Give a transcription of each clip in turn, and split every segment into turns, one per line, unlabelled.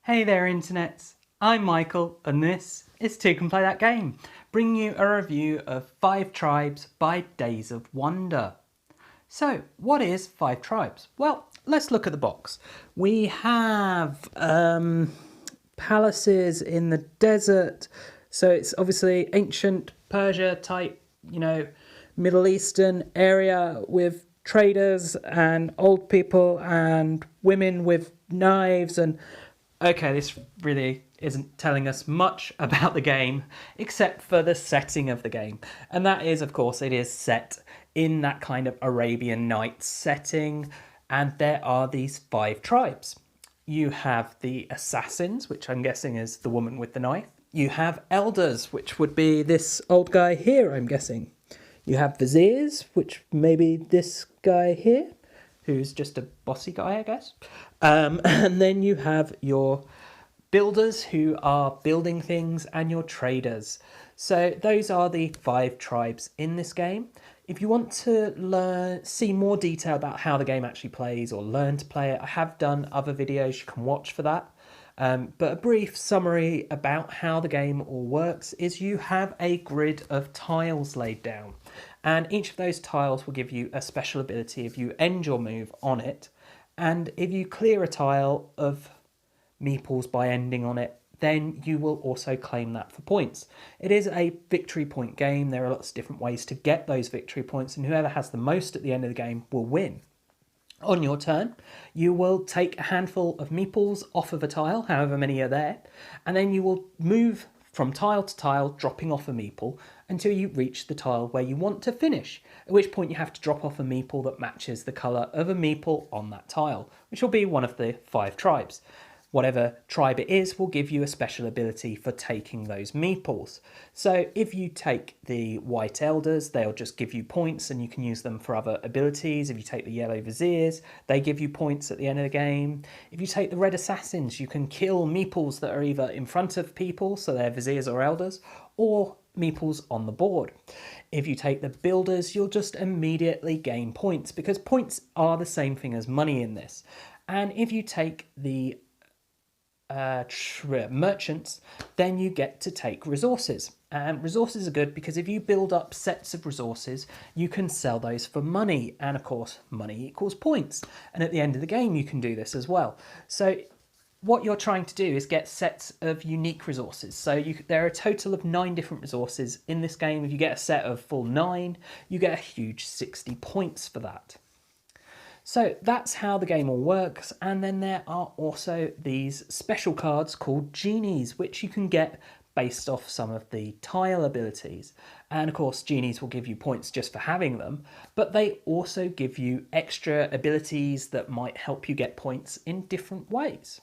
Hey there internets, I'm Michael and this is Toucan Play That Game, bringing you a review of 5 Tribes by Days of Wonder. So, what is 5 Tribes? Well, let's look at the box. We have palaces in the desert, so it's obviously ancient Persia type, Middle Eastern area with traders and old people and women with knives and okay, this really isn't telling us much about the game, except for the setting of the game. And that is, of course, it is set in that kind of Arabian Nights setting, and there are these 5 tribes. You have the assassins, which I'm guessing is the woman with the knife. You have elders, which would be this old guy here, I'm guessing. You have viziers, which may be this guy here, who's just a bossy guy, I guess. And then you have your builders who are building things and your traders. So those are the 5 tribes in this game. If you want to see more detail about how the game actually plays or learn to play it, I have done other videos you can watch for that. But a brief summary about how the game all works is you have a grid of tiles laid down. And each of those tiles will give you a special ability if you end your move on it. And if you clear a tile of meeples by ending on it, then you will also claim that for points. It is a victory point game. There are lots of different ways to get those victory points, and whoever has the most at the end of the game will win. On your turn, you will take a handful of meeples off of a tile, however many are there, and then you will move from tile to tile, dropping off a meeple until you reach the tile where you want to finish, at which point you have to drop off a meeple that matches the colour of a meeple on that tile, which will be one of the 5 tribes. Whatever tribe it is will give you a special ability for taking those meeples. So if you take the white elders, they'll just give you points and you can use them for other abilities. If you take the yellow viziers, they give you points at the end of the game. If you take the red assassins, you can kill meeples that are either in front of people, so they're viziers or elders, or meeples on the board. If you take the builders, you'll just immediately gain points because points are the same thing as money in this. And if you take the merchants, then you get to take resources, and resources are good because if you build up sets of resources you can sell those for money, and of course money equals points, and at the end of the game you can do this as well. So what you're trying to do is get sets of unique resources. So there are a total of 9 different resources in this game. If you get a set of full 9, you get a huge 60 points for that. So that's how the game all works, and then there are also these special cards called genies, which you can get based off some of the tile abilities. And of course genies will give you points just for having them, but they also give you extra abilities that might help you get points in different ways.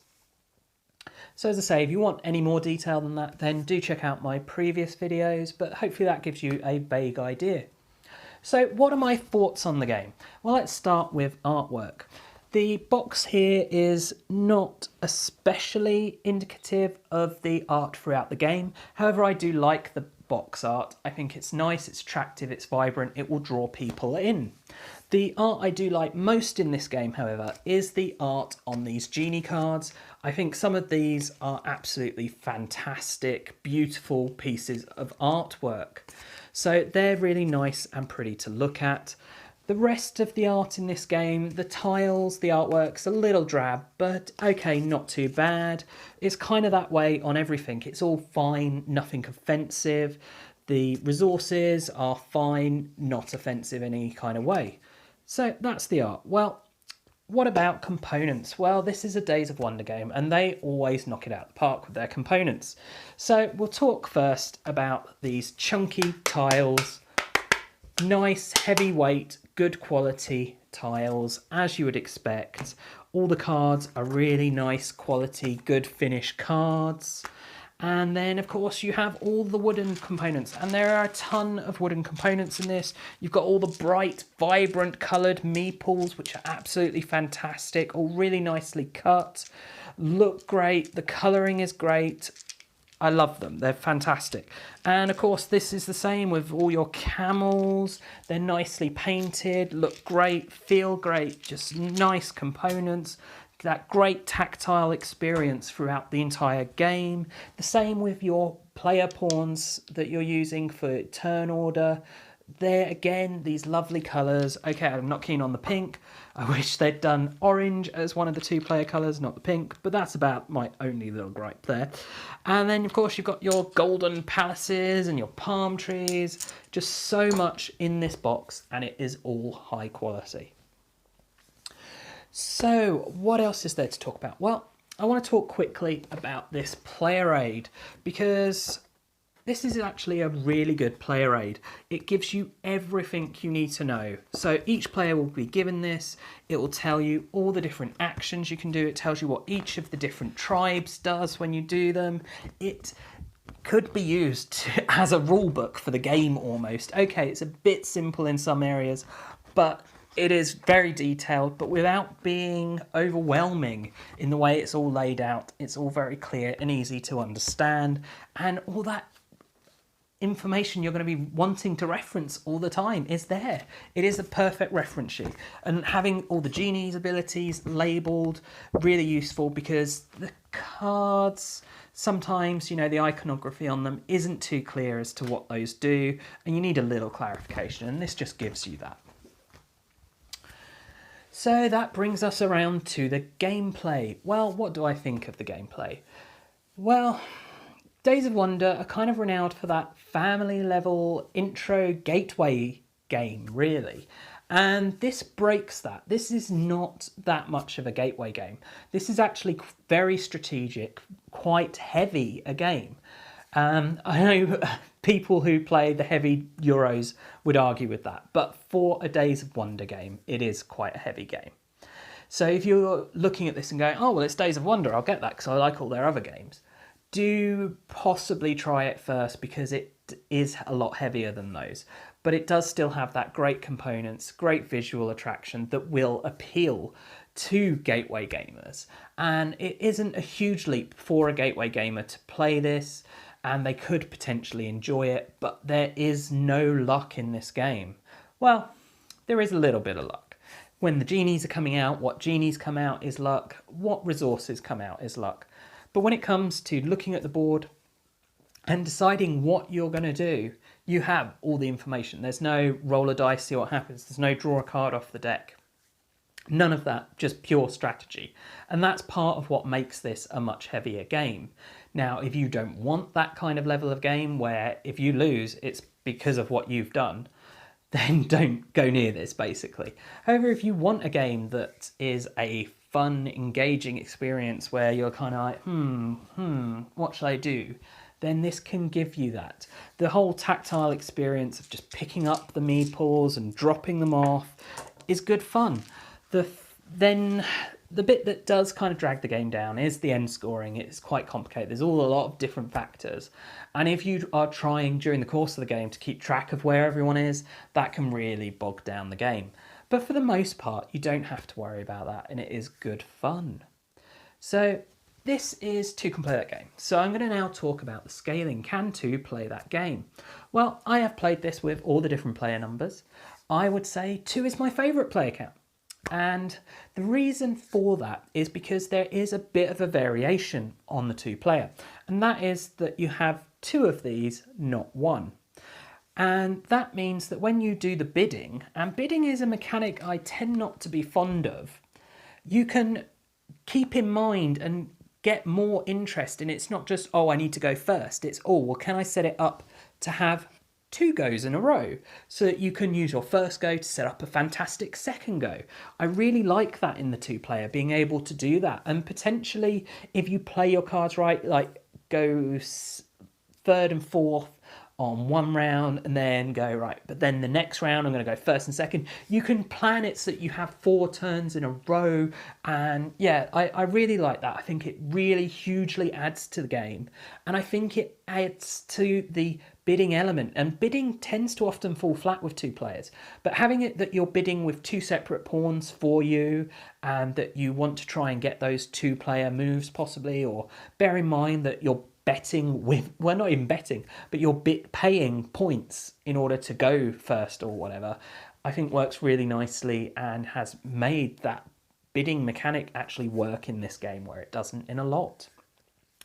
So as I say, if you want any more detail than that, then do check out my previous videos, but hopefully that gives you a vague idea. So what are my thoughts on the game? Well, let's start with artwork. The box here is not especially indicative of the art throughout the game. However, I do like the box art. I think it's nice, it's attractive, it's vibrant, it will draw people in. The art I do like most in this game, however, is the art on these genie cards. I think some of these are absolutely fantastic, beautiful pieces of artwork. So they're really nice and pretty to look at. The rest of the art in this game, the tiles, the artwork's a little drab, but okay, not too bad. It's kind of that way on everything. It's all fine, nothing offensive. The resources are fine, not offensive in any kind of way. So that's the art. Well, what about components? Well, this is a Days of Wonder game and they always knock it out of the park with their components. So we'll talk first about these chunky tiles. Nice, heavyweight, good quality tiles, as you would expect. All the cards are really nice quality, good finish cards. And then, of course, you have all the wooden components. And there are a ton of wooden components in this. You've got all the bright, vibrant coloured meeples, which are absolutely fantastic. All really nicely cut. Look great. The colouring is great. I love them. They're fantastic. And, of course, this is the same with all your camels. They're nicely painted, look great, feel great. Just nice components. that great tactile experience throughout the entire game. The same with your player pawns that you're using for turn order. There again, these lovely colours. Okay, I'm not keen on the pink. I wish they'd done orange as one of the 2 player colours, not the pink, but that's about my only little gripe there. And then, of course, you've got your golden palaces and your palm trees. Just so much in this box, and it is all high quality. So, what else is there to talk about? Well, I want to talk quickly about this player aid, because this is actually a really good player aid. It gives you everything you need to know. So each player will be given this. It will tell you all the different actions you can do. It tells you what each of the different tribes does when you do them. It could be used as a rule book for the game almost. Okay, it's a bit simple in some areas, but it is very detailed, but without being overwhelming in the way it's all laid out. It's all very clear and easy to understand, and all that information you're going to be wanting to reference all the time is there. It is a perfect reference sheet, and having all the genies' abilities labelled, really useful, because the cards sometimes, you know, the iconography on them isn't too clear as to what those do, and you need a little clarification, and this just gives you that. So that brings us around to the gameplay. Well, what do I think of the gameplay? Well, Days of Wonder are kind of renowned for that family level intro gateway game, really. And this breaks that. This is not that much of a gateway game. This is actually very strategic, quite heavy a game. I know people who play the heavy Euros would argue with that, but for a Days of Wonder game, it is quite a heavy game. So if you're looking at this and going, oh, well, it's Days of Wonder, I'll get that because I like all their other games, do possibly try it first, because it is a lot heavier than those. But it does still have that great components, great visual attraction that will appeal to gateway gamers. And it isn't a huge leap for a gateway gamer to play this, and they could potentially enjoy it, but there is no luck in this game. Well, there is a little bit of luck. When the genies are coming out, what genies come out is luck, what resources come out is luck. But when it comes to looking at the board and deciding what you're going to do, you have all the information. There's no roll a dice, see what happens. There's no draw a card off the deck. None of that, just pure strategy. And that's part of what makes this a much heavier game. Now, if you don't want that kind of level of game where if you lose, it's because of what you've done, then don't go near this, basically. However, if you want a game that is a fun, engaging experience where you're kind of like, what should I do? Then this can give you that. The whole tactile experience of just picking up the meeples and dropping them off is good fun. Then the bit that does kind of drag the game down is the end scoring. It's quite complicated. There's all a lot of different factors. And if you are trying during the course of the game to keep track of where everyone is, that can really bog down the game. But for the most part, you don't have to worry about that, and it is good fun. So this is Toucan play that game. So I'm going to now talk about the scaling. Can 2 play that game? Well, I have played this with all the different player numbers. I would say 2 is my favourite player count. And the reason for that is because there is a bit of a variation on the 2 player. And that is that you have 2 of these, not 1. And that means that when you do the bidding, and bidding is a mechanic I tend not to be fond of, you can keep in mind and get more interest in it's not just, oh, I need to go first. It's, oh, well, can I set it up to have 2 goes in a row so that you can use your first go to set up a fantastic second go. I really like that in the 2 player, being able to do that. And potentially, if you play your cards right, like go 3rd and 4th, on one round and then go, right, but then the next round I'm going to go first and second. You can plan it so that you have 4 turns in a row, and yeah, I really like that. I think it really hugely adds to the game, and I think it adds to the bidding element, and bidding tends to often fall flat with 2 players, but having it that you're bidding with 2 separate pawns for you, and that you want to try and get those 2 player moves possibly, or bear in mind that you're betting with, well, not even betting, but you're paying points in order to go first or whatever, I think works really nicely and has made that bidding mechanic actually work in this game where it doesn't in a lot.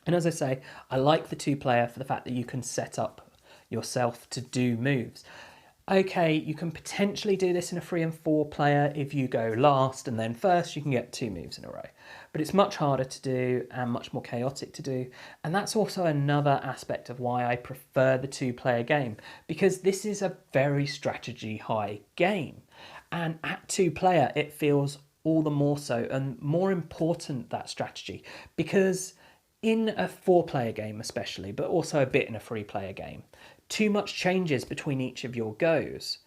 And as I say, I like the 2-player for the fact that you can set up yourself to do moves. Okay, you can potentially do this in a 3 and 4 player. If you go last and then first, you can get 2 moves in a row. But it's much harder to do and much more chaotic to do. And that's also another aspect of why I prefer the 2-player game, because this is a very strategy high game. And at 2-player, it feels all the more so and more important, that strategy, because in a 4-player game especially, but also a bit in a 3-player game, too much changes between each of your goes,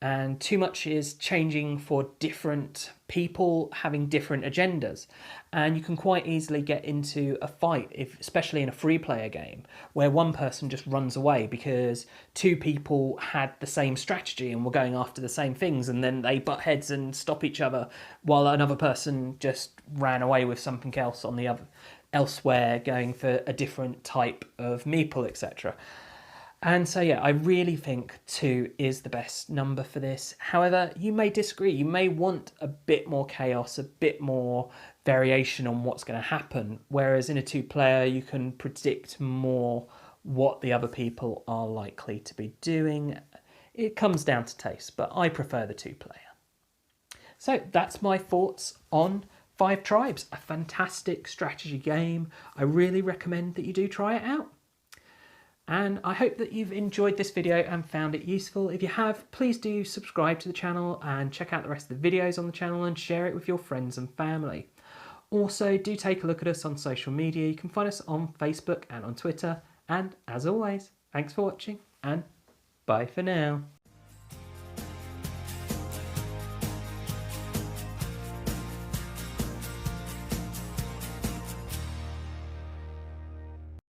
and too much is changing for different people having different agendas, and you can quite easily get into a fight, especially in a 3-player game, where one person just runs away because 2 people had the same strategy and were going after the same things, and then they butt heads and stop each other, while another person just ran away with something else on the other elsewhere, going for a different type of meeple, etc. And so, yeah, I really think 2 is the best number for this. However, you may disagree. You may want a bit more chaos, a bit more variation on what's going to happen. Whereas in a 2-player, you can predict more what the other people are likely to be doing. It comes down to taste, but I prefer the 2-player. So that's my thoughts on 5 Tribes, a fantastic strategy game. I really recommend that you do try it out. And I hope that you've enjoyed this video and found it useful. If you have, please do subscribe to the channel and check out the rest of the videos on the channel and share it with your friends and family. Also, do take a look at us on social media. You can find us on Facebook and on Twitter. And as always, thanks for watching and bye for now.